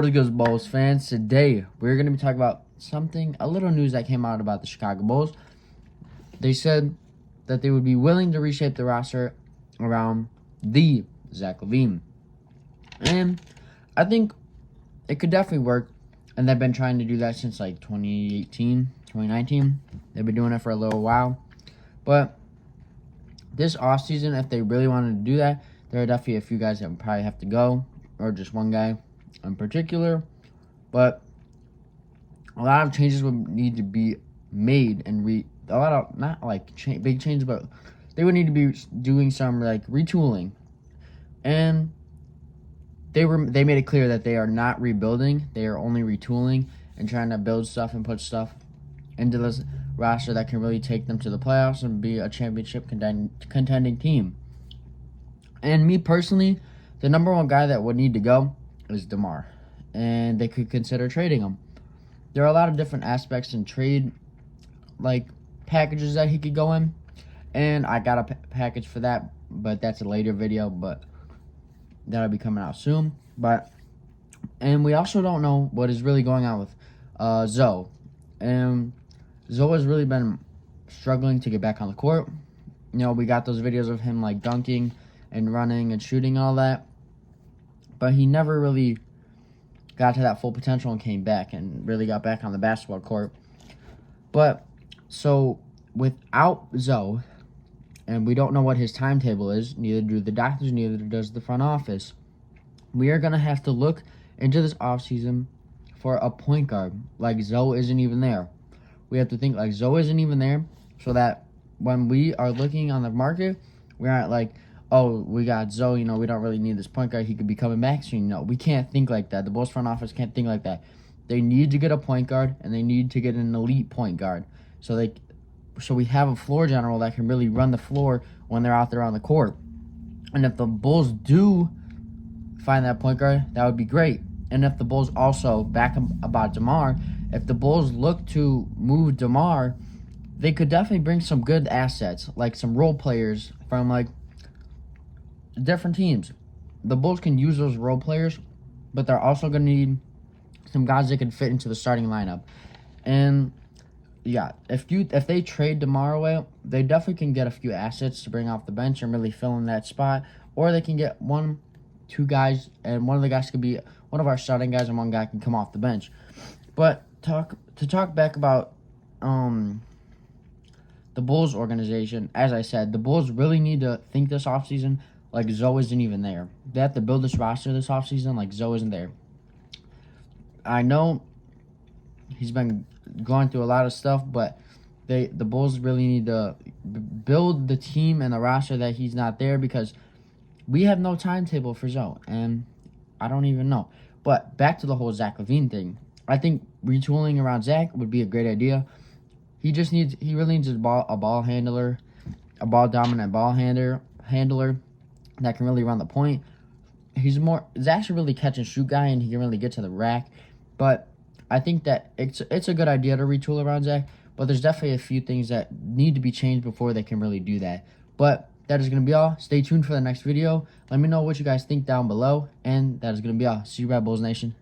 What is good, Bulls fans? Today we're going to be talking about a little news that came out about the Chicago Bulls. They said that they would be willing to reshape the roster around the Zach Lavine. And I think it could definitely work. And they've been trying to do that since like 2018, 2019. They've been doing it for a little while. But this offseason, if they really wanted to do that, there are definitely a few guys that would probably have to go, or just one guy in particular. But a lot of changes would need to be made, and a lot of, not like big changes, but they would need to be doing some like retooling. And they made it clear that they are not rebuilding, they are only retooling and trying to build stuff and put stuff into this roster that can really take them to the playoffs and be a championship contending team. And me personally, the number one guy that would need to go is DeMar, and they could consider trading him. There are a lot of different aspects in trade, like packages that he could go in, and I got a package for that, but that's a later video, but that'll be coming out soon. And we also don't know what is really going on with Zoe, and Zoe has really been struggling to get back on the court. You know, we got those videos of him like dunking and running and shooting and all that, but he never really got to that full potential and came back and really got back on the basketball court. But so without Zoe, and we don't know what his timetable is, neither do the doctors, neither does the front office, we are going to have to look into this offseason for a point guard. Like Zoe isn't even there. We have to think like Zoe isn't even there, so that when we are looking on the market, we're not like, oh, we got Zoe, we don't really need this point guard. He could be coming back soon. No, we can't think like that. The Bulls front office can't think like that. They need to get a point guard, and they need to get an elite point guard. So we have a floor general that can really run the floor when they're out there on the court. And if the Bulls do find that point guard, that would be great. And if the Bulls also, back about DeMar, if the Bulls look to move DeMar, they could definitely bring some good assets, like some role players from like different teams. The Bulls can use those role players, but they're also going to need some guys that can fit into the starting lineup. And yeah, if they trade DeMar away, they definitely can get a few assets to bring off the bench and really fill in that spot. Or they can get two guys, and one of the guys could be one of our starting guys, and one guy can come off the bench. But to talk back about the Bulls organization, as I said, the Bulls really need to think this offseason like Zoe isn't even there. They have to build this roster this offseason like Zoe isn't there. I know he's been going through a lot of stuff, but the Bulls really need to build the team and the roster that he's not there, because we have no timetable for Zoe, and I don't even know. But back to the whole Zach Lavine thing. I think retooling around Zach would be a great idea. He really needs a ball handler, a ball dominant ball handler that can really run the point. Zach's a really catch and shoot guy, and he can really get to the rack. But I think that it's a good idea to retool around Zach, but there's definitely a few things that need to be changed before they can really do that. But that is going to be all. Stay tuned for the next video. Let me know what you guys think down below, and that is going to be all. See you, Red Bulls Nation.